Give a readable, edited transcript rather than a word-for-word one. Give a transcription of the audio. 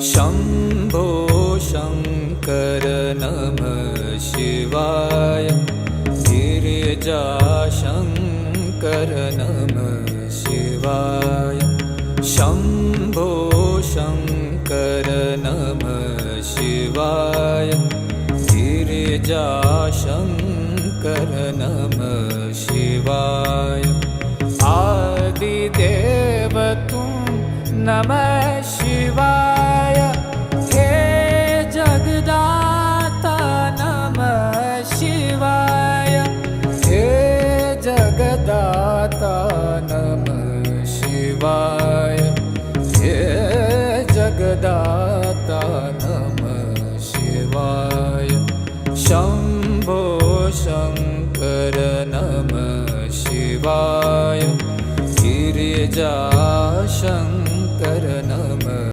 शम्भो शङ्कर नमः शिवाय गिरिजाशङ्कर नमः शिवाय शम्भो शङ्कर नमः शिवाय गिरिजाशङ्कर नमः शिवाय आदिदेव तुम नमः